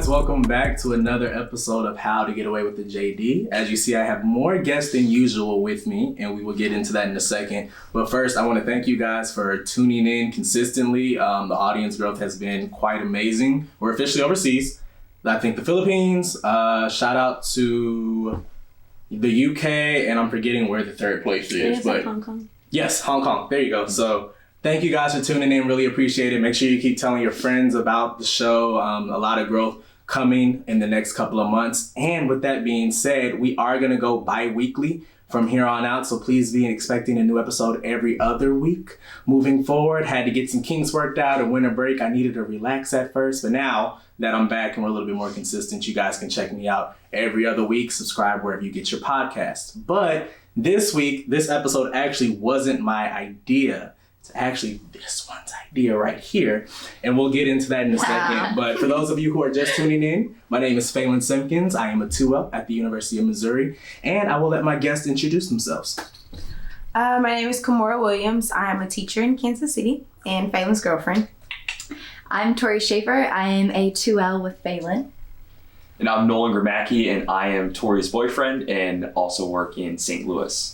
guys, welcome back to another episode of How to Get Away with the JD. As you see, I have more guests than usual with me, and we will get into that in a second. But first, I want to thank you guys for tuning in consistently. The audience growth has been quite amazing. We're officially overseas. I think the Philippines, shout out to the UK, and I'm forgetting where the third place is. But Hong Kong. Yes, Hong Kong. There you go. So thank you guys for tuning in. Really appreciate it. Make sure you keep telling your friends about the show. A lot of growth coming in the next couple of months. And with that being said, we are going to go bi-weekly from here on out. So please be expecting a new episode every other week. Moving forward, had to get some kinks worked out. A winter break, I needed to relax at first. But now that I'm back and we're a little bit more consistent, you guys can check me out every other week. Subscribe wherever you get your podcasts. But this week, this episode actually wasn't my idea. It's actually this one's idea right here. And we'll get into that in a second. But for those of you who are just tuning in, my name is Phelan Simpkins. I am a 2L at the University of Missouri. And I will let my guests introduce themselves. My name is Kimora Williams. I am a teacher in Kansas City and Phelan's girlfriend. I'm Tori Schaefer. I am a 2L with Phelan. And I'm Nolan Gramacki, and I am Tori's boyfriend and also work in St. Louis.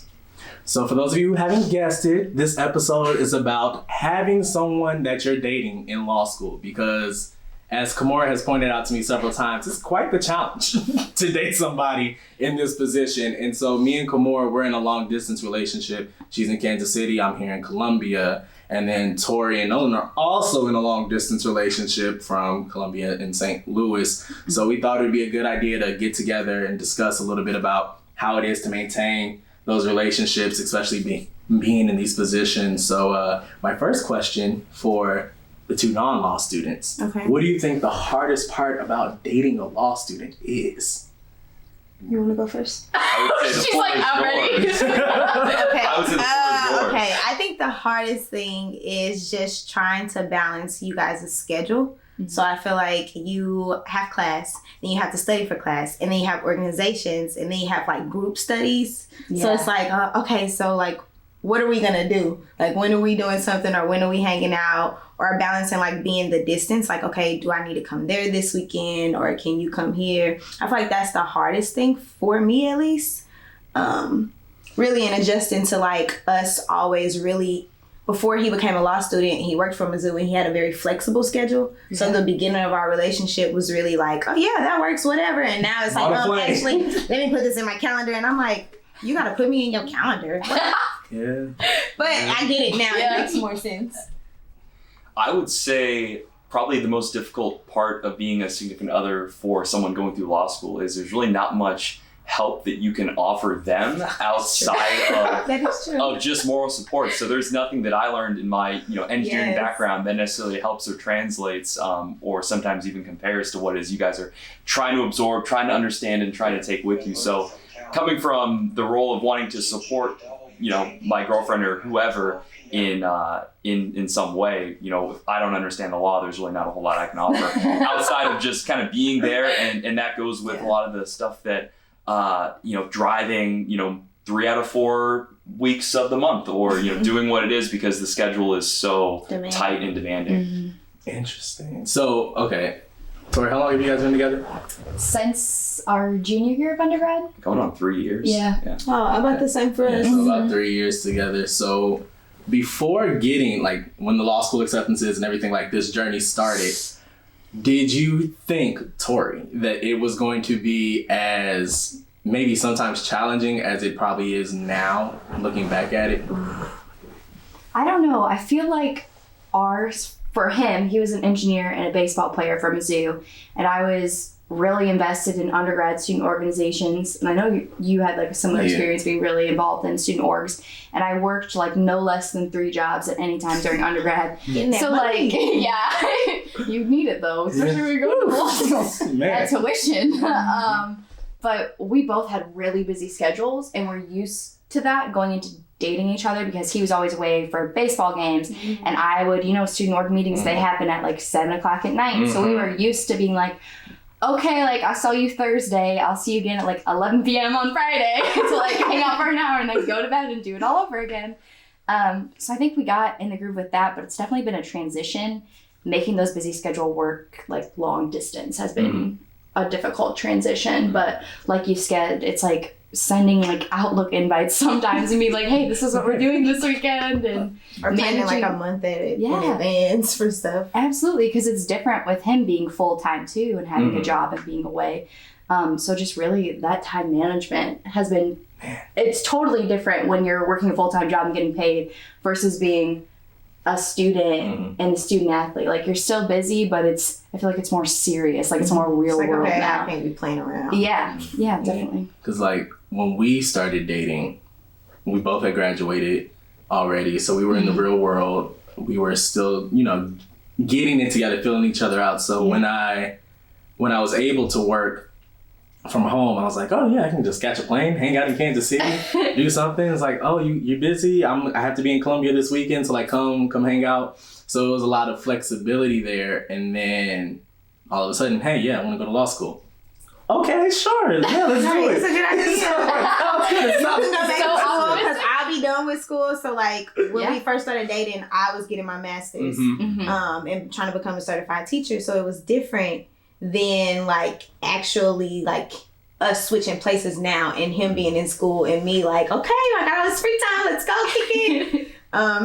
So for those of you who haven't guessed it, this episode is about having someone that you're dating in law school, because as Kimora has pointed out to me several times, it's quite the challenge to date somebody in this position. And so me and Kimora, we're in a long distance relationship. She's in Kansas City, I'm here in Columbia. And then Tori and Nolan are also in a long distance relationship from Columbia and St. Louis. So we thought it would be a good idea to get together and discuss a little bit about how it is to maintain those relationships, especially being in these positions. So my first question for the two non-law students, Okay. What do you think the hardest part about dating a law student is? You want to go first? I would say the She's floor like, is I'm ready. yours. Okay. I would say the floor is yours. Okay. I think the hardest thing is just trying to balance you guys' schedule. Mm-hmm. So I feel like you have class, then you have to study for class, and then you have organizations, and then you have like group studies. So Yeah. it's like, okay, so like, what are we gonna do? Like, when are we doing something, or when are we hanging out, or balancing like being the distance? Like, okay, do I need to come there this weekend, or can you come here? I feel like that's the hardest thing for me, at least. Really, and adjusting to like us always really. Before he became a law student, he worked for Mizzou and he had a very flexible schedule. Yeah. So the beginning of our relationship was really like, oh yeah, that works, whatever. And now it's like, actually, let me put this in my calendar. And I'm like, you gotta put me in your calendar. Yeah. But I get it now. Yeah. It makes more sense. I would say probably the most difficult part of being a significant other for someone going through law school is there's really not much help that you can offer them outside That is true. of just moral support. So there's nothing that I learned in my engineering Yes. background that necessarily helps or translates or sometimes even compares to what it is you guys are trying to absorb, trying to understand, and trying to take with you. So coming from the role of wanting to support my girlfriend or whoever in some way, if I don't understand the law, there's really not a whole lot I can offer outside of just kind of being there, and that goes with a lot of the stuff that driving 3 out of 4 weeks of the month, or doing what it is because the schedule is so tight and demanding. Mm-hmm. Interesting. So, okay. Tori, how long have you guys been together? Since our junior year of undergrad. Going on 3 years. Yeah. Oh, about the same for Yeah, us. so about 3 years together. So before getting, like, when the law school acceptances and everything like this journey started, did you think, Tori, that it was going to be as maybe sometimes challenging as it probably is now, looking back at it? I don't know. I feel like ours, for him, he was an engineer and a baseball player for Mizzou, and I was really invested in undergrad student organizations. And I know you had like a similar experience being really involved in student orgs. And I worked like no less than 3 jobs at any time during undergrad. So like, yeah, you need it though, especially when you're going to law school. That tuition. But we both had really busy schedules and we're used to that going into dating each other, because he was always away for baseball games and I would, student org meetings, they happen at like 7 o'clock at night. So we were used to being like, okay, like I saw you Thursday, I'll see you again at like 11 p.m. on Friday to like hang out for an hour and then go to bed and do it all over again. So I think we got in the groove with that, but it's definitely been a transition. making those busy schedule work like long distance has been a difficult transition. But like you said, it's like sending like Outlook invites sometimes and be like, hey, this is what we're doing this weekend, and or planning like a month in advance for stuff. Absolutely, because it's different with him being full-time too and having a job and being away. So just really that time management has been, it's totally different when you're working a full-time job and getting paid versus being a student and a student athlete. Like you're still busy, but I feel like it's more serious. Like it's more real world okay, now. I can't be playing around. Yeah, definitely. Because like when we started dating, we both had graduated already, so we were in the real world. We were still, getting it together, filling each other out. So when I was able to work from home, I was like, oh yeah, I can just catch a plane, hang out in Kansas City, do something. It's like, oh, you're busy. I have to be in Columbia this weekend, so like come hang out. So it was a lot of flexibility there. And then all of a sudden, hey, yeah, I want to go to law school. Okay, sure. Yeah, let's do it. It's a good idea. So because I'll be done with school. So like when we first started dating, I was getting my master's and trying to become a certified teacher. So it was different than like actually like us switching places now and him being in school and me like, okay, I got all this free time. Let's go kick it.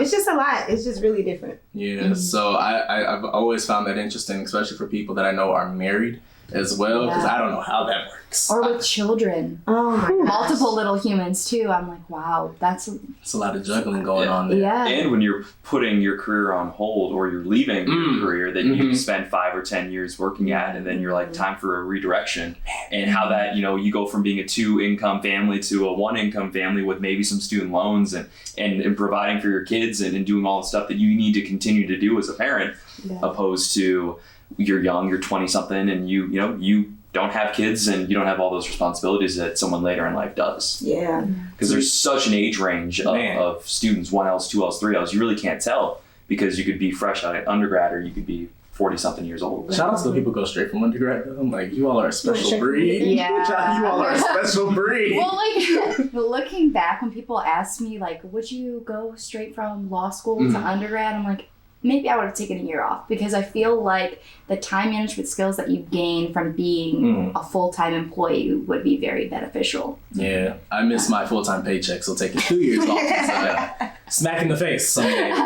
It's just a lot. It's just really different. Yeah. So I've always found that interesting, especially for people that I know are married as well, because I don't know how that works. Or with children. Oh my gosh. Multiple little humans too. I'm like, wow, it's a lot of juggling going on there. Yeah. And when you're putting your career on hold or you're leaving your career that you spent 5 or 10 years working at, and then you're like, time for a redirection. And how that, you go from being a 2-income family to a 1-income family with maybe some student loans and providing for your kids and doing all the stuff that you need to continue to do as a parent, opposed to you're young, you're 20 something, and you don't have kids and you don't have all those responsibilities that someone later in life does. Yeah. Because there's such an age range of students, 1Ls, 2Ls, 3Ls. You really can't tell, because you could be fresh out of undergrad or you could be 40 something years old. Shout out to the people who go straight from undergrad. I'm like, you all are a special breed. Yeah. You all are a special breed. Well, like looking back, when people ask me like, would you go straight from law school to undergrad? I'm like, maybe I would have taken a year off, because I feel like the time management skills that you gain from being a full-time employee would be very beneficial. Yeah, I miss my full-time paycheck, so taking 2 years off is smack in the face some days.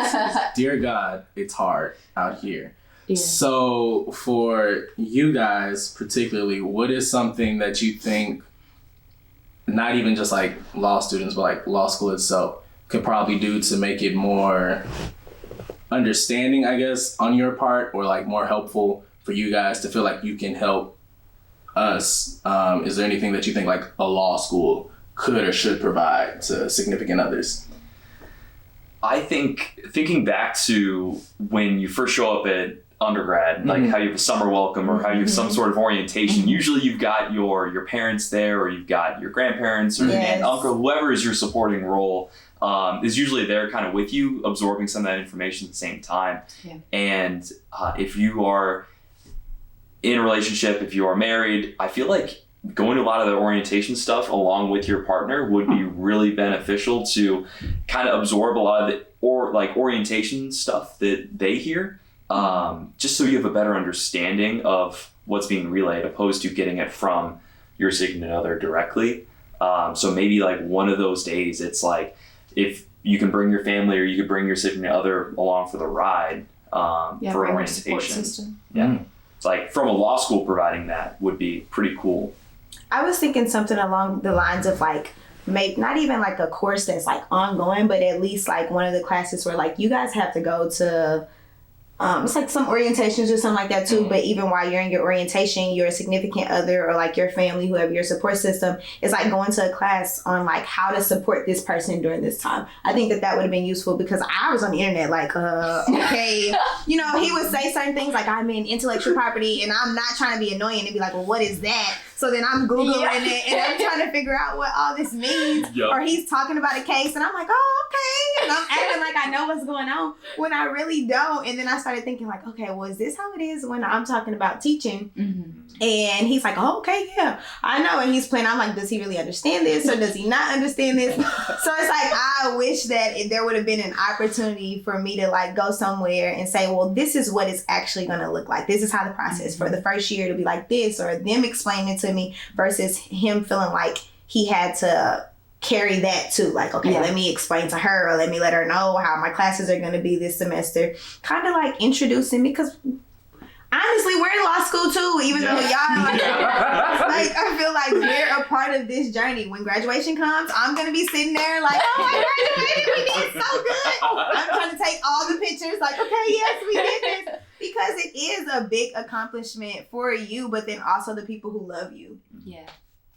Dear God, it's hard out here. Yeah. So for you guys particularly, what is something that you think, not even just like law students, but like law school itself, could probably do to make it more understanding, I guess, on your part, or like more helpful for you guys to feel like you can help us? Is there anything that you think like a law school could or should provide to significant others? I think thinking back to when you first show up at undergrad, like how you have a summer welcome or how you have some sort of orientation, usually you've got your parents there, or you've got your grandparents or your aunt, uncle, whoever is your supporting role. Is usually there kind of with you, absorbing some of that information at the same time. Yeah. And if you are in a relationship, if you are married, I feel like going to a lot of the orientation stuff along with your partner would be really beneficial to kind of absorb a lot of the orientation stuff that they hear, just so you have a better understanding of what's being relayed, opposed to getting it from your significant other directly. So maybe like one of those days, it's like, if you can bring your family or you could bring your significant other along for the ride for orientation. Yeah. It's like from a law school providing that would be pretty cool. I was thinking something along the lines of like, maybe not even like a course that's like ongoing, but at least like one of the classes where like you guys have to go to, it's like some orientations or something like that too. But even while you're in your orientation, your significant other or like your family, whoever your support system, is like going to a class on like how to support this person during this time. I think that would have been useful, because I was on the internet like, okay, he would say certain things like, I'm in intellectual property and I'm not trying to be annoying and be like, well, what is that? So then I'm Googling it and I'm trying to figure out what all this means. Yep. Or he's talking about a case and I'm like, oh, okay. And I'm acting like I know what's going on when I really don't. And then I started thinking like, okay, well, is this how it is when I'm talking about teaching? Mm-hmm. And he's like, oh, okay, yeah, I know. And he's playing. I'm like, does he really understand this or does he not understand this? So it's like, I wish that there would have been an opportunity for me to like go somewhere and say, well, this is what it's actually going to look like. This is how the process for the first year to be like this, or them explaining to me versus him feeling like he had to carry that too. Like, okay, let me explain to her or let me let her know how my classes are going to be this semester. Kind of like introducing me because honestly, we're in law school too, even though y'all like I feel like we're a part of this journey. When graduation comes, I'm gonna be sitting there like, oh, I graduated, we did so good. I'm trying to take all the pictures, like, okay, yes, we did this. Because it is a big accomplishment for you, but then also the people who love you. Yeah.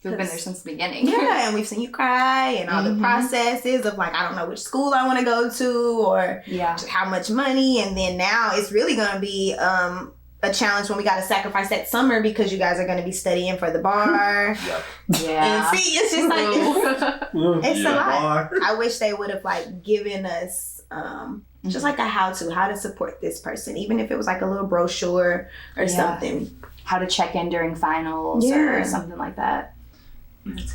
We've been there since the beginning. Yeah, and we've seen you cry and all the processes of like, I don't know which school I want to go to or how much money. And then now it's really gonna be a challenge when we got to sacrifice that summer because you guys are going to be studying for the bar. Yeah. And see, it's just like, it's a lot. I wish they would have like given us just like a how to support this person, even if it was like a little brochure or something. How to check in during finals or something like that.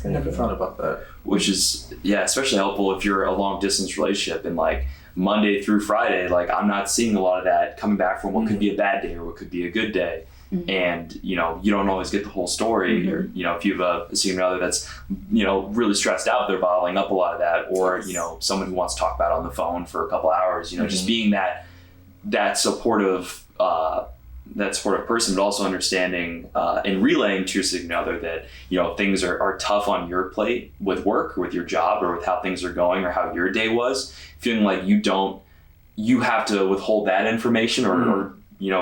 I never thought about that. Which is, especially helpful if you're a long distance relationship and like Monday through Friday, like I'm not seeing a lot of that coming back from what could be a bad day or what could be a good day. And, you don't always get the whole story or, if you have a significant other that's, really stressed out, they're bottling up a lot of that or, someone who wants to talk about it on the phone for a couple hours, just being that supportive, person, but also understanding and relaying to your significant other that, things are tough on your plate with work or with your job or with how things are going or how your day was, feeling like you have to withhold that information or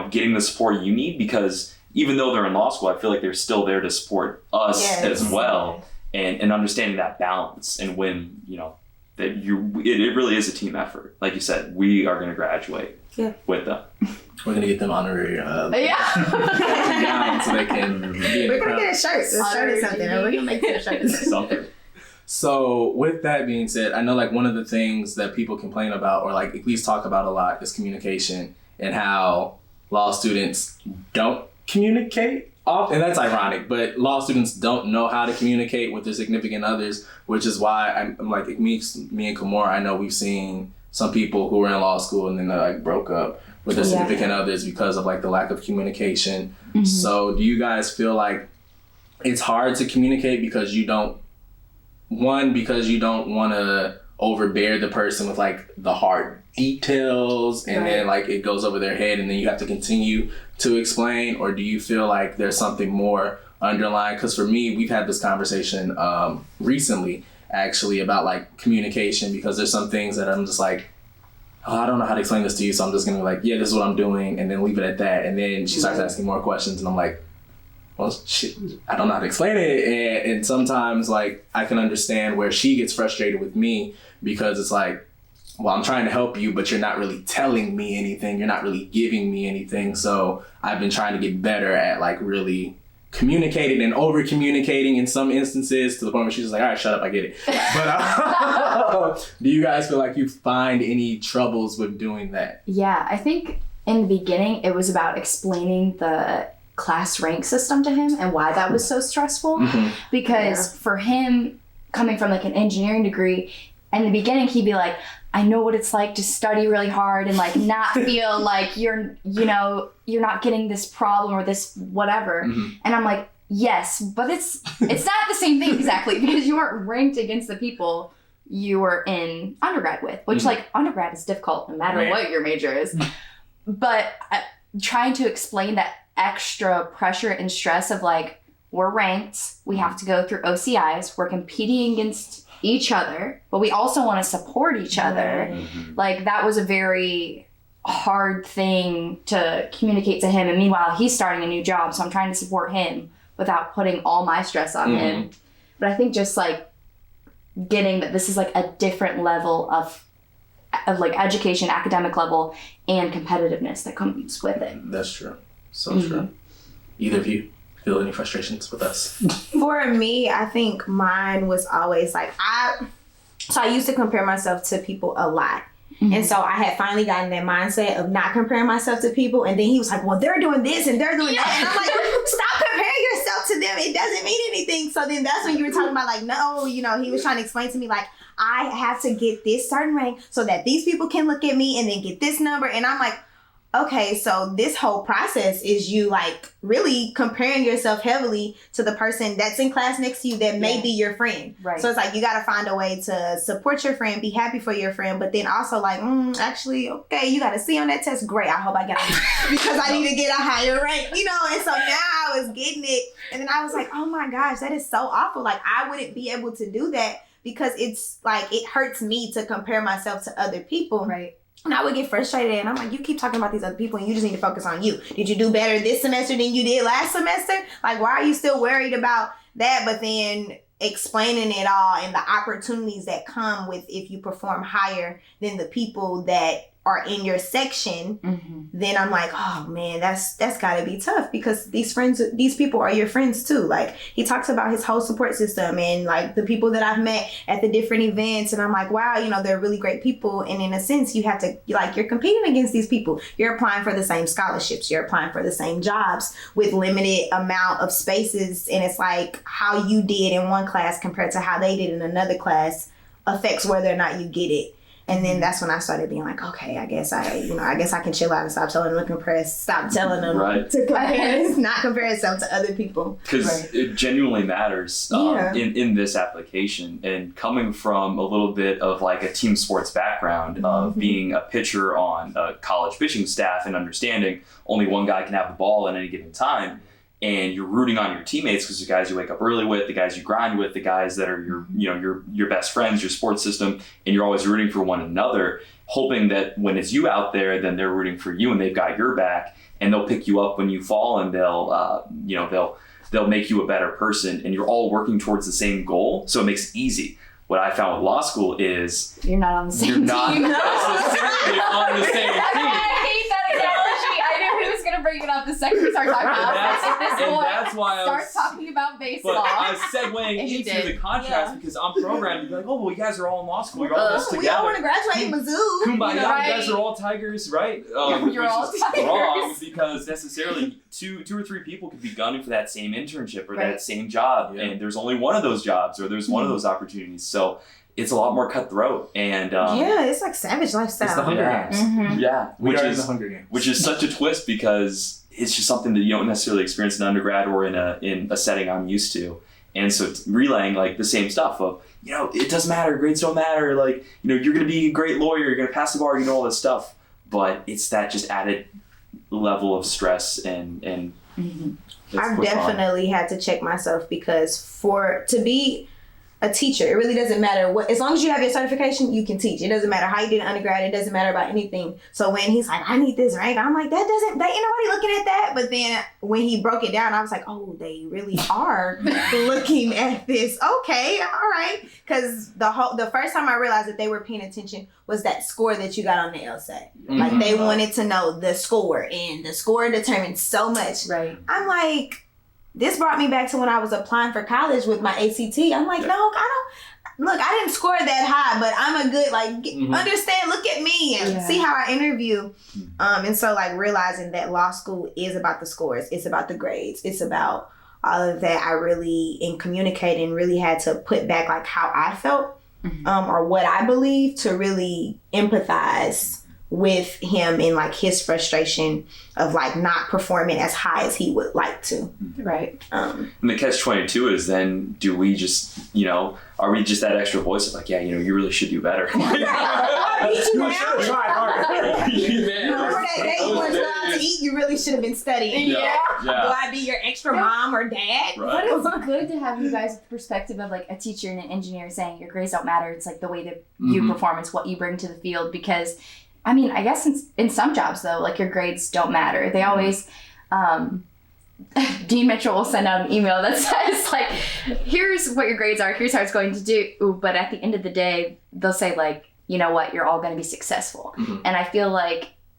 getting the support you need because even though they're in law school, I feel like they're still there to support us as well and understanding that balance and when, that it really is a team effort. Like you said, we are going to graduate with them. We're going to get them honorary down so they can we're going to get a shirt. A shirt is something. We're going to make some shirts. Something. So with that being said, I know like one of the things that people complain about or like at least talk about a lot is communication and how law students don't communicate often. And that's ironic, but law students don't know how to communicate with their significant others, which is why I'm like, me and Kimora, I know we've seen some people who were in law school and then they like broke up with their significant others because of like the lack of communication. So do you guys feel like it's hard to communicate because you don't want to overbear the person with like the hard details and then like it goes over their head and then you have to continue to explain, or do you feel like there's something more underlying? Because for me, we've had this conversation recently actually about like communication, because there's some things that I'm just like, oh, I don't know how to explain this to you, so I'm just gonna be like, yeah, this is what I'm doing, and then leave it at that. And then she starts asking more questions and I'm like, well, shit, I don't know how to explain it. And sometimes like I can understand where she gets frustrated with me because it's like, well, I'm trying to help you, but you're not really telling me anything. You're not really giving me anything. So I've been trying to get better at like really communicating and over communicating in some instances to the point where she's just like, all right, shut up, I get it. But do you guys feel like you find any troubles with doing that? Yeah, I think in the beginning it was about explaining the class rank system to him and why that was so stressful. Because for him, coming from like an engineering degree, in the beginning he'd be like, I know what it's like to study really hard and like not feel like you're not getting this problem or this whatever. And I'm like, yes, but it's not the same thing exactly, because you weren't ranked against the people you were in undergrad with, which like undergrad is difficult no matter what your major is. But trying to explain that extra pressure and stress of like, we're ranked, we have to go through OCIs, we're competing against each other, but we also want to support each other. Like that was a very hard thing to communicate to him. And meanwhile, he's starting a new job, so I'm trying to support him without putting all my stress on him. But I think just like getting that this is like a different level of like education, academic level, and competitiveness that comes with it. That's true. So true. Either of you feel any frustrations with us? For me, I think mine was always like, So I used to compare myself to people a lot. And so I had finally gotten that mindset of not comparing myself to people. And then he was like, well, they're doing this and they're doing that. And I'm like, stop comparing yourself to them. It doesn't mean anything. So then that's when you were talking about like, no, you know, he was trying to explain to me like, I have to get this certain rank so that these people can look at me and then get this number. And I'm like, okay, so this whole process is you like really comparing yourself heavily to the person that's in class next to you that may be your friend. Right. So it's like you got to find a way to support your friend, be happy for your friend, but then also like, actually, okay, you got to see on that test. Great, I hope I got it because I need to get a higher rank, you know? And so now I was getting it. And then I was like, oh my gosh, that is so awful. Like I wouldn't be able to do that because it's like, it hurts me to compare myself to other people. Right. And I would get frustrated and I'm like, you keep talking about these other people and you just need to focus on you. Did you do better this semester than you did last semester? Like, why are you still worried about that? But then explaining it all and the opportunities that come with if you perform higher than the people that are in your section, then I'm like, oh man, that's gotta be tough because these people are your friends too. Like he talks about his whole support system and like the people that I've met at the different events, and I'm like, wow, you know, they're really great people. And in a sense, you have to like you're competing against these people. You're applying for the same scholarships, you're applying for the same jobs with limited amount of spaces, and it's like how you did in one class compared to how they did in another class affects whether or not you get it. And then that's when I started being like, okay, I guess I can chill out and stop telling them to compare, stop telling them to compare, not compare yourself to other people. Because it genuinely matters in this application. And coming from a little bit of like a team sports background of being a pitcher on a college pitching staff and understanding only one guy can have the ball at any given time. And you're rooting on your teammates because the guys you wake up early with, the guys you grind with, the guys that are your best friends, your sports system, and you're always rooting for one another, hoping that when it's you out there, then they're rooting for you and they've got your back, and they'll pick you up when you fall, and they'll make you a better person, and you're all working towards the same goal, so it makes it easy. What I found with law school is you're not on the same team. You're not necessarily on the same team. I hate that analogy. I knew he was going to bring it up the second we start talking about that's why starts talking about baseball. But I was segueing into the contrast because I'm programmed to be like, oh, well, you guys are all in law school. You're all this together. We all want to graduate Mizzou. Kumbaya, you guys are all Tigers, right? You're all Tigers. Wrong, because necessarily two or three people could be gunning for that same internship or that same job, and there's only one of those jobs or there's one of those opportunities. So it's a lot more cutthroat, and it's like savage lifestyle. It's the Hunger Games. Yeah, we are in the Hunger Games, which is such a twist because it's just something that you don't necessarily experience in undergrad or in a setting I'm used to. And so relaying like the same stuff of, it doesn't matter, grades don't matter, like, you're going to be a great lawyer, you're going to pass the bar, all this stuff, but it's that just added level of stress and I've definitely had to check myself because to be a teacher, it really doesn't matter what, as long as you have your certification, you can teach. It doesn't matter how you did undergrad, it doesn't matter about anything. So when he's like, I need this rank, I'm like, that ain't nobody looking at that. But then when he broke it down, I was like, oh, they really are looking at this. Okay, all right. Because the first time I realized that they were paying attention was that score that you got on the LSAT. Like they wanted to know the score, and the score determined so much. Right. I'm like, this brought me back to when I was applying for college with my ACT. I'm like, no, I didn't score that high, but I'm a good, understand, look at me and see how I interview. And so realizing that law school is about the scores. It's about the grades. It's about all of that. I really, in communicating, really had to put back how I felt or what I believe to really empathize with him and his frustration of not performing as high as he would like to. Right. And the catch-22 is then, do we just, are we just that extra voice of you really should do better? I beat you down. Try harder. Remember that day you wanted to go out to eat? You really should have been studying. Yeah. Do I be your extra mom or dad? Right. But it's good to have you guys with the perspective of a teacher and an engineer saying your grades don't matter. It's the way that you perform. It's what you bring to the field, because I guess in some jobs, though, your grades don't matter. They always, Dean Mitchell will send out an email that says, here's what your grades are, here's how it's going to do. But at the end of the day, they'll say, you know what, you're all going to be successful. And I feel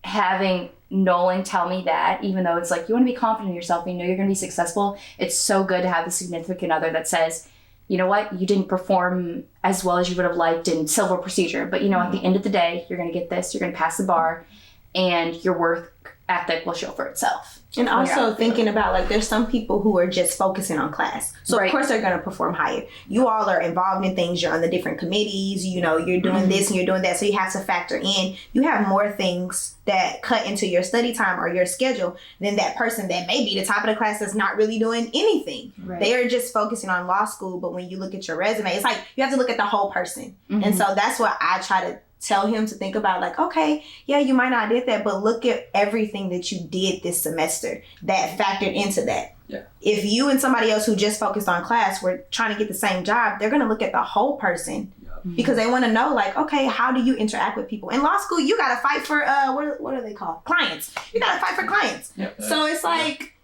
having Nolan tell me that, even though it's you want to be confident in yourself and you know you're going to be successful, it's so good to have a significant other that says, you know what, you didn't perform as well as you would have liked in civil procedure, but at the end of the day, you're going to get this, you're going to pass the bar, and your work ethic will show for itself. And also thinking about, like, there's some people who are just focusing on class. So, of course, they're going to perform higher. You all are involved in things. You're on the different committees. You're doing this and you're doing that. So, you have to factor in. You have more things that cut into your study time or your schedule than that person that may be the top of the class that's not really doing anything. Right. They are just focusing on law school. But when you look at your resume, it's like you have to look at the whole person. And so, that's what I try to tell him to think about, like, okay, yeah, you might not did that, but look at everything that you did this semester that factored into that. Yeah. If you and somebody else who just focused on class were trying to get the same job, they're going to look at the whole person because they want to know, like, okay, how do you interact with people? In law school, you got to fight for, what are they called? Clients. You got to fight for clients. Yeah. So it's like,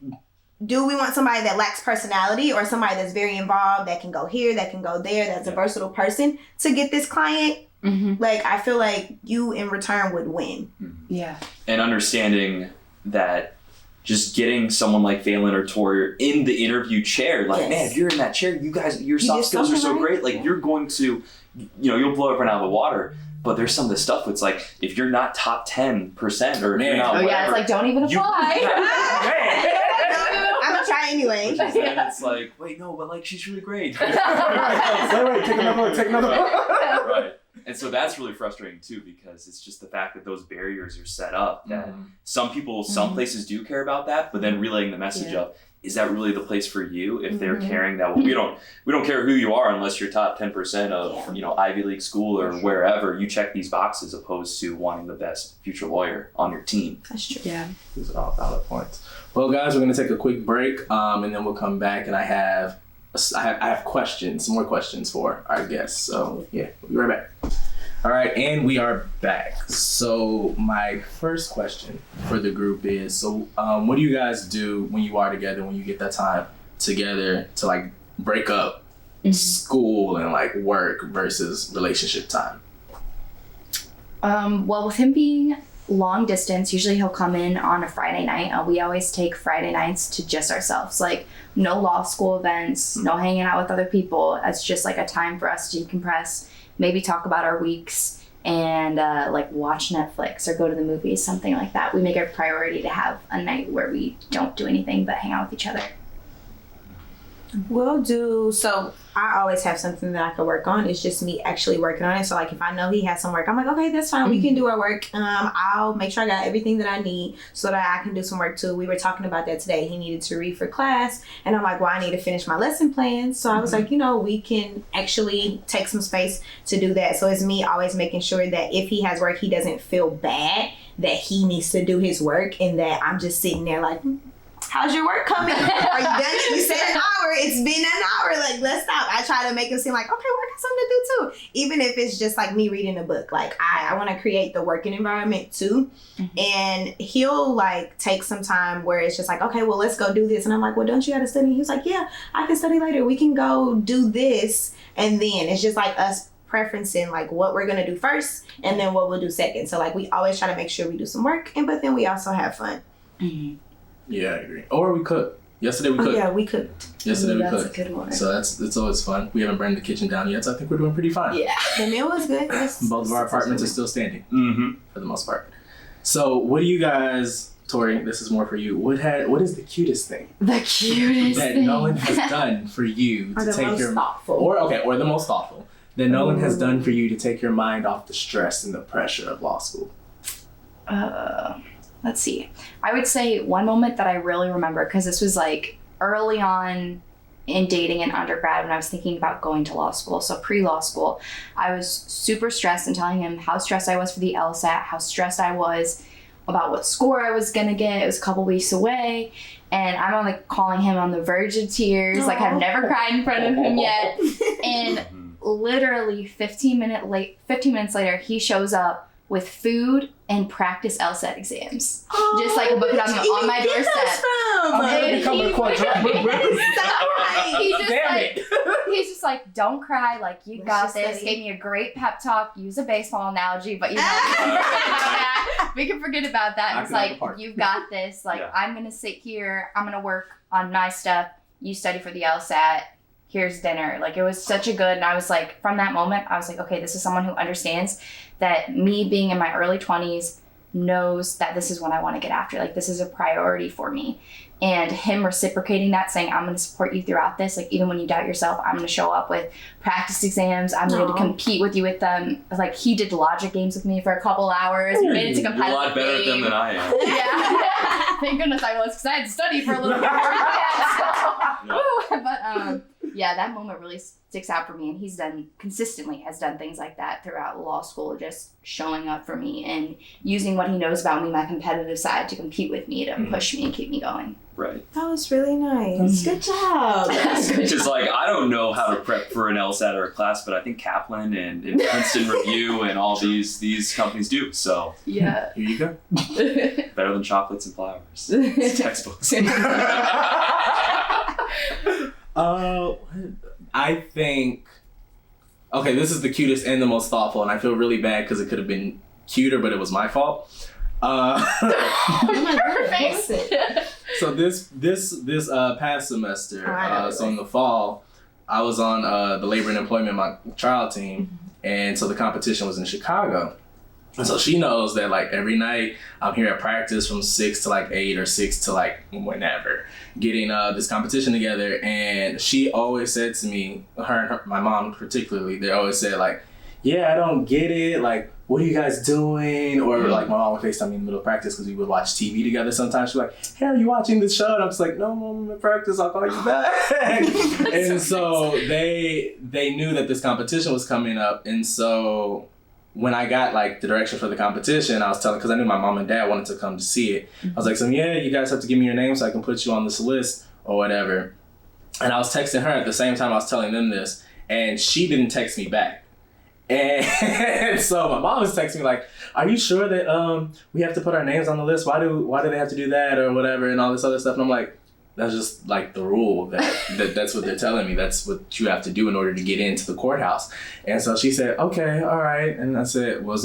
do we want somebody that lacks personality or somebody that's very involved, that can go here, that can go there, that's a versatile person to get this client? Like, I feel like you in return would win. Yeah. And understanding that just getting someone like Phelan or Tori in the interview chair, like, man, if you're in that chair, you guys, your soft skills are so great. Like, you're going to, you'll blow everyone out of the water. But there's some of the stuff that's like, if you're not top 10% or if you're not whatever, it's like, don't even apply. I'm gonna try anyway. Then it's like, wait, no, but like, she's really great. Wait, take another one. Right. And so that's really frustrating too, because it's just the fact that those barriers are set up that some people, some places do care about that, but then relaying the message of, is that really the place for you? If they're caring that, well, we don't care who you are unless you're top 10% of, Ivy League school or wherever. You check these boxes opposed to wanting the best future lawyer on your team. That's true. Yeah. These are all valid points. Well, guys, we're going to take a quick break, and then we'll come back, and I have questions, some more questions for our guests. So, yeah, we'll be right back. All right, and we are back. So my first question for the group is, what do you guys do when you are together, when you get that time together to, like, break up school and, like, work versus relationship time? Well, with him being long distance, usually he'll come in on a Friday night. We always take Friday nights to just ourselves, like no law school events, no hanging out with other people. It's just like a time for us to decompress, maybe talk about our weeks, and like watch Netflix or go to the movies, something like that. We make it a priority to have a night where we don't do anything but hang out with each other. So I always have something that I could work on. It's just me actually working on it. So, like, if I know he has some work, I'm like, okay, that's fine. We can do our work. I'll make sure I got everything that I need so that I can do some work too. We were talking about that today. He needed to read for class. And I'm like, well, I need to finish my lesson plan. So I was like, we can actually take some space to do that. So it's me always making sure that if he has work, he doesn't feel bad that he needs to do his work and that I'm just sitting there like, how's your work coming? Are you done? You said an hour. It's been an hour. Like, let's stop. I try to make him seem like, okay, well, I got something to do too. Even if it's just like me reading a book. Like, I want to create the working environment too. And he'll like take some time where it's just like, okay, well, let's go do this. And I'm like, well, don't you got to study? He's like, yeah, I can study later. We can go do this. And then it's just like us preferencing like what we're going to do first and then what we'll do second. So like we always try to make sure we do some work, but then we also have fun. Yeah, I agree. Or we cook. Yesterday we cooked. Yeah, we cooked. Yesterday we That's cooked. a good one. So it's always fun. We haven't burned the kitchen down yet, so I think we're doing pretty fine. Yeah. The meal was good. Both of our apartments are still standing for the most part. So what do you guys, Tori, this is more for you. What is the cutest thing The cutest that thing. Nolan has done for you to take your thoughtful. or the most thoughtful that Nolan has done for you to take your mind off the stress and the pressure of law school? Let's see. I would say one moment that I really remember, because this was like early on in dating in undergrad when I was thinking about going to law school. So pre-law school, I was super stressed and telling him how stressed I was for the LSAT, how stressed I was about what score I was going to get. It was a couple weeks away. And I'm like calling him on the verge of tears. Like I've never cried in front of him yet. And literally 15 minutes later, he shows up with food and practice LSAT exams. Just like a book on my doorstep. He's just like, don't cry, like you got this. Gave me a great pep talk, use a baseball analogy, but we can forget about that. It's like, you've got this, like I'm gonna sit here, I'm gonna work on my stuff, you study for the LSAT, here's dinner. Like, it was such a good, and I was like, from that moment, I was like, okay, this is someone who understands that me being in my early 20s knows that this is what I want to get after. Like, this is a priority for me. And him reciprocating that, saying, I'm going to support you throughout this. Like, even when you doubt yourself, I'm going to show up with practice exams. I'm going to compete with you with them. Like, he did logic games with me for a couple hours. We made it to You're competitive a lot better at them than I am. Yeah. Thank goodness I was, because I had to study for a little bit. But yeah, that moment really sticks out for me, and he's consistently has done things like that throughout law school, just showing up for me and using what he knows about me, my competitive side, to compete with me, to push me and keep me going. Right. That was really nice. Good job. Just like, I don't know how to prep for an LSAT or a class, but I think Kaplan and Princeton Review and all these companies do. So Yeah. Here you go. better than chocolates and flowers. It's textbooks. I think, okay, this is the cutest and the most thoughtful, and I feel really bad because it could have been cuter, but it was my fault. Perfect. So this past semester, so in the fall, I was on the labor and employment my trial team, and so the competition was in Chicago. And so she knows that like every night I'm here at practice from 6 to like 8 or 6 to like whenever, getting this competition together. And she always said to me, my mom particularly, they always said like, yeah, I don't get it. Like, what are you guys doing? Or like my mom would FaceTime me in the middle of practice because we would watch TV together sometimes. She's like, hey, are you watching this show? And I'm just like, no, Mom, I'm in practice. I'll call you back. And so they knew that this competition was coming up. And so when I got like the direction for the competition, I was telling, because I knew my mom and dad wanted to come to see it. I was like, so yeah, you guys have to give me your name so I can put you on this list or whatever. And I was texting her at the same time I was telling them this, and she didn't text me back. And so my mom was texting me like, are you sure that we have to put our names on the list? Why do they have to do that or whatever and all this other stuff? And I'm like, that's just like the rule that's what they're telling me. That's what you have to do in order to get into the courthouse. And so she said, okay, all right. And I said, well,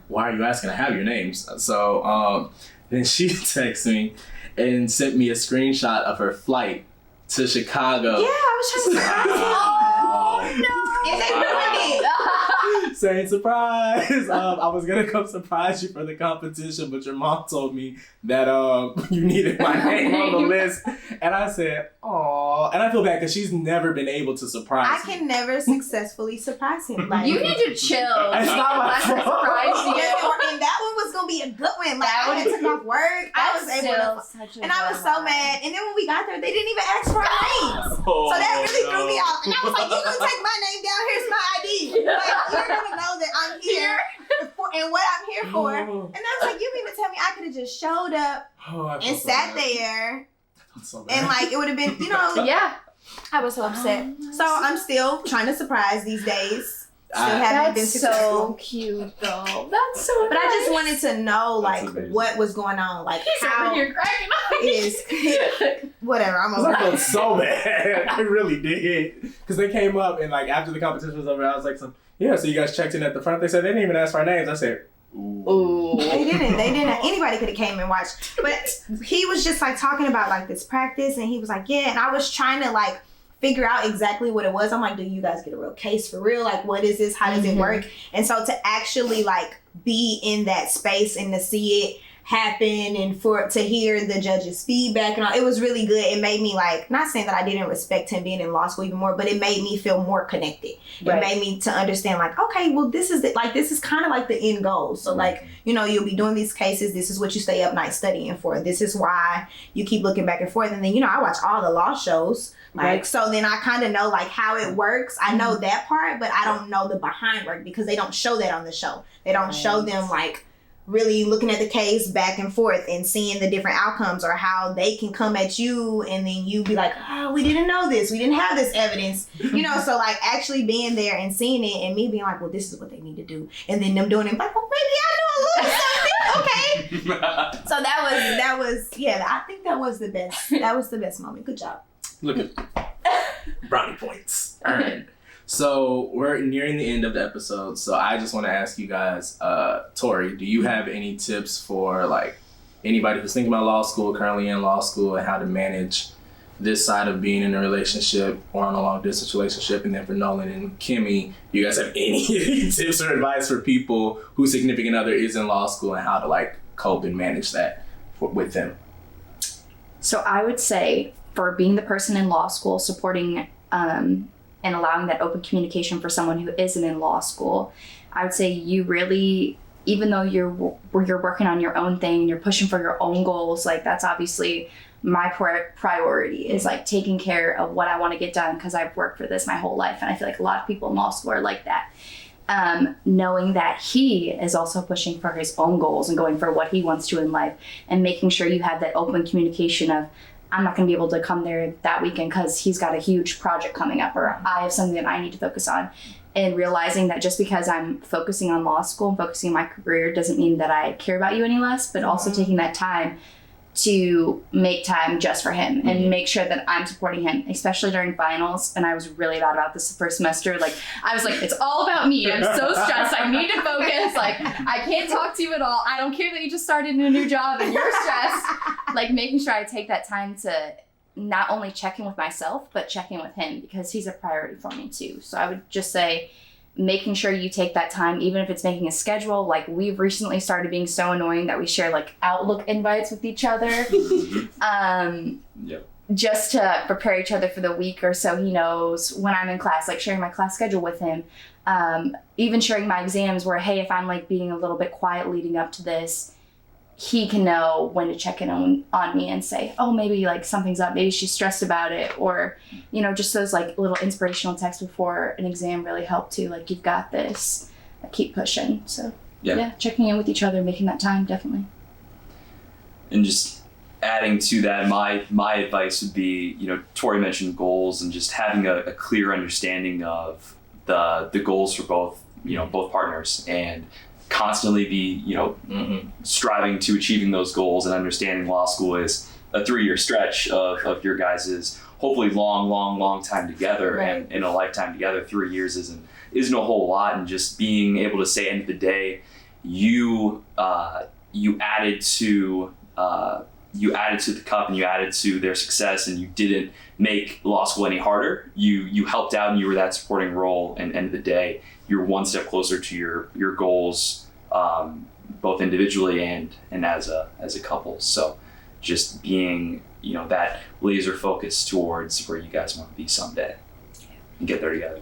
why are you asking? I have your names. So then she texted me and sent me a screenshot of her flight to Chicago. Yeah, I was trying to Oh, no. Is it really? Saying surprise. I was gonna come surprise you for the competition, but your mom told me that you needed my name on the list, and I said, "Aw," and I feel bad because she's never been able to surprise I can never successfully surprise him. Like, You need to chill. It's not my That's a fault. surprise to you. and that one was gonna be a good one. Like, I had took off work. I was able to. And I was so mad. And then when we got there, they didn't even ask for our names. So that really threw me off. And I was like, you're going to take my name down. Here's my ID. Like, you're going to know that I'm here and what I'm here for. And I was like, you mean to tell me I could have just showed up and sat there and like it would have been, Yeah. I was so upset. So I'm still trying to surprise these days. Still haven't been That's successful. so cute, though. That's so But I just nice. wanted to know, That's like, amazing. what was going on, like He's how over here cracking up. is whatever. I'm over I it. felt so bad. I really did. Because they came up and like after the competition was over, I was like, so you guys checked in at the front. They said they didn't even ask for our names. I said, ooh. Ooh. They didn't. Anybody could have came and watched. But he was just like talking about like this practice, and he was like, yeah. And I was trying to like figure out exactly what it was. I'm like, do you guys get a real case for real? Like, what is this? How does it work? And so to actually like be in that space and to see it happen and to hear the judge's feedback and all, it was really good. It made me like, not saying that I didn't respect him being in law school even more, but it made me feel more connected. Right. It made me to understand like, okay, well, this is kind of like the end goal. So like, you'll be doing these cases. This is what you stay up night studying for. This is why you keep looking back and forth. And then, I watch all the law shows. Like, Right. so then I kind of know like how it works. I know that part, but I don't know the behind work because they don't show that on the show. They don't show them like really looking at the case back and forth and seeing the different outcomes or how they can come at you and then you be like, oh, we didn't know this. We didn't have this evidence. So like actually being there and seeing it and me being like, well, this is what they need to do. And then them doing it like, well, maybe I know a little something. Okay. So that was, yeah, I think that was the best. That was the best moment. Good job. Look at brownie points earned. So we're nearing the end of the episode. So I just want to ask you guys, Tori, do you have any tips for like anybody who's thinking about law school, currently in law school, and how to manage this side of being in a relationship or on a long distance relationship? And then for Nolan and Kimmy, do you guys have any tips or advice for people whose significant other is in law school and how to like cope and manage that with them? So I would say for being the person in law school, supporting and allowing that open communication for someone who isn't in law school, I would say you really, even though you're working on your own thing, you're pushing for your own goals, like that's obviously my priority is like taking care of what I want to get done because I've worked for this my whole life. And I feel like a lot of people in law school are like that. Knowing that he is also pushing for his own goals and going for what he wants to in life, and making sure you have that open communication of, I'm not going to be able to come there that weekend because he's got a huge project coming up, or I have something that I need to focus on. And realizing that just because I'm focusing on law school and focusing on my career doesn't mean that I care about you any less, but also taking that time to make time just for him and make sure that I'm supporting him, especially during finals. And I was really bad about this the first semester. Like, I was like, it's all about me. I'm so stressed. I need to focus. Like, I can't talk to you at all. I don't care that you just started in a new job and you're stressed. Like, making sure I take that time to not only check in with myself, but check in with him because he's a priority for me too. So I would just say, making sure you take that time, even if it's making a schedule. Like, we've recently started being so annoying that we share like Outlook invites with each other. Just to prepare each other for the week, or so he knows when I'm in class, like sharing my class schedule with him. Even sharing my exams where, hey, if I'm like being a little bit quiet leading up to this, he can know when to check in on me and say, oh, maybe like something's up, maybe she's stressed about it, or, you know, just those like little inspirational texts before an exam really help too. Like, you've got this, keep pushing. So yeah, checking in with each other, making that time, definitely. And just adding to that, my advice would be, you know, Tori mentioned goals, and just having a clear understanding of the goals for both partners, and constantly be, you know, striving to achieving those goals, and understanding law school is a 3-year stretch of your guys' hopefully long time together, right. And in a lifetime together. 3 years isn't a whole lot, and just being able to say, end of the day, you added to the cup, and you added to their success, and you didn't make law school any harder. You helped out, and you were that supporting role, and end of the day, you're one step closer to your goals, both individually and as a couple. So just being, you know, that laser focus towards where you guys want to be someday and get there together.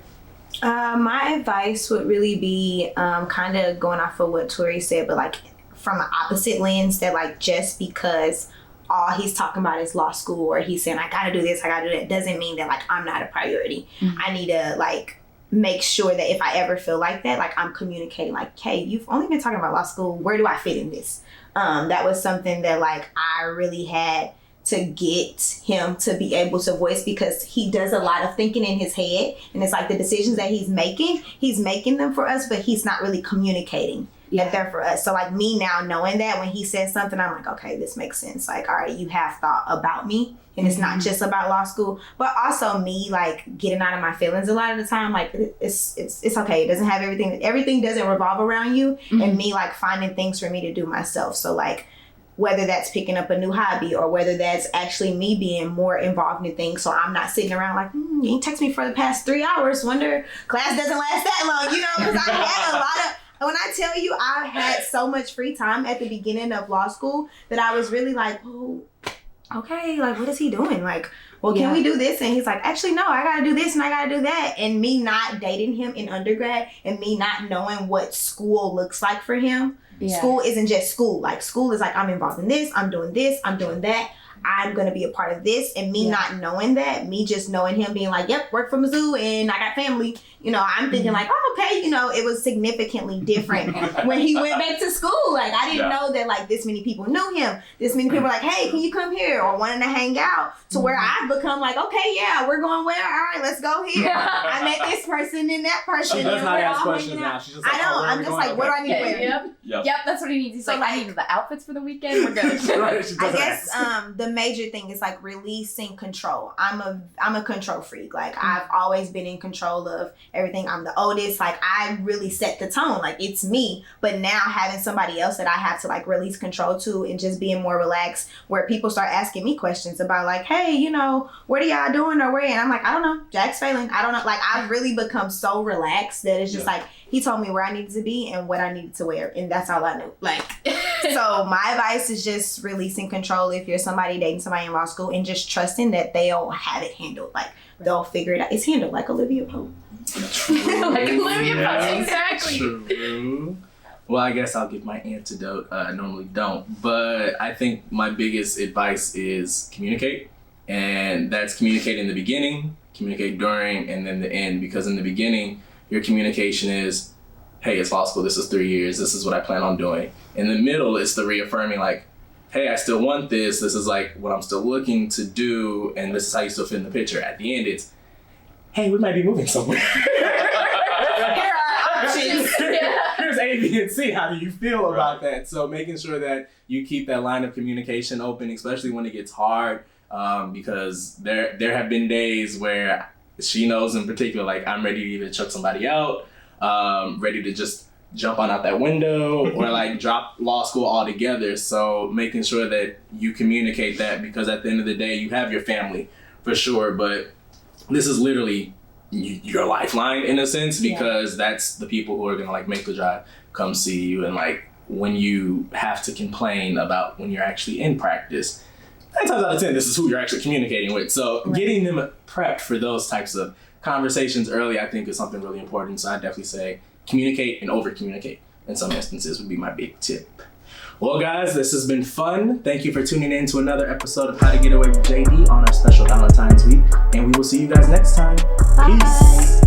My advice would really be kind of going off of what Tori said, but like from an opposite lens, that like just because all he's talking about is law school, or he's saying I gotta do this, I gotta do that, doesn't mean that like I'm not a priority. I need to like make sure that if I ever feel like that, like I'm communicating like, hey, you've only been talking about law school, where do I fit in this? That was something that like I really had to get him to be able to voice, because he does a lot of thinking in his head, and it's like the decisions that he's making them for us, but he's not really communicating that they're for us. So like me now knowing that when he says something, I'm like, okay, this makes sense. Like, all right, you have thought about me, and it's not just about law school, but also me like getting out of my feelings a lot of the time. Like it's okay. It doesn't have everything doesn't revolve around you, and me like finding things for me to do myself. So like, whether that's picking up a new hobby, or whether that's actually me being more involved in things, so I'm not sitting around like, you ain't text me for the past 3 hours, wonder class doesn't last that long, you know, because I had a lot of, when I tell you I had so much free time at the beginning of law school that I was really like, oh, okay, like what is he doing? Like, well, can we do this? And he's like, actually, no, I gotta do this and I gotta do that. And me not dating him in undergrad, and me not knowing what school looks like for him. School isn't just school. Like, school is like, I'm involved in this, I'm doing that. I'm going to be a part of this. And me not knowing that, me just knowing him being like, yep, work for Mizzou and I got family. You know, I'm thinking like, oh, okay, you know, it was significantly different when he went back to school. Like, I didn't know that like this many people knew him. This many people were like, hey, can you come here? Or wanting to hang out, to where I've become like, okay, yeah, we're going where? All right, let's go here. I met this person and that person. She does not ask questions now. She's just like, I know. I'm just like, what do I need to wear? Yep, that's what he needs. He's So like, I need the outfits for the weekend. We're good. Right, I guess the major thing is like releasing control. I'm a control freak. Like I've always been in control of everything. I'm the oldest. Like I really set the tone. Like it's me. But now having somebody else that I have to like release control to and just being more relaxed, where people start asking me questions about like, hey, you know, what are y'all doing or where? And I'm like, I don't know. Jack's failing. I don't know. Like I've really become so relaxed that it's just like he told me where I needed to be and what I needed to wear, and that's all I knew. Like, so my advice is just releasing control if you're somebody dating somebody in law school, and just trusting that they'll have it handled. Like they'll figure it out. It's handled like Olivia Pope. Like Olivia Pope, exactly. True. Well, I guess I'll give my antidote. I normally don't, but I think my biggest advice is communicate, and that's communicate in the beginning, communicate during, and then the end. Because in the beginning, your communication is, hey, it's law school, this is 3 years, this is what I plan on doing. In the middle, it's the reaffirming like, hey, I still want this is like what I'm still looking to do, and this is how you still fit in the picture. At the end, it's, hey, we might be moving somewhere. Here are options. Here's A, B, and C. How do you feel about that? So making sure that you keep that line of communication open, especially when it gets hard, because there have been days where she knows in particular, like I'm ready to either chuck somebody out, ready to just jump on out that window, or like drop law school altogether. So making sure that you communicate that, because at the end of the day, you have your family for sure, but this is literally your lifeline in a sense, because that's the people who are gonna like make the drive, come see you, and like when you have to complain about when you're actually in practice, 9 times out of 10, this is who you're actually communicating with. So getting them prepped for those types of conversations early, I think, is something really important. So I definitely say communicate and over communicate in some instances would be my big tip. Well, guys, this has been fun. Thank you for tuning in to another episode of How to Get Away with JD on our special Valentine's week. And we will see you guys next time. Bye. Peace.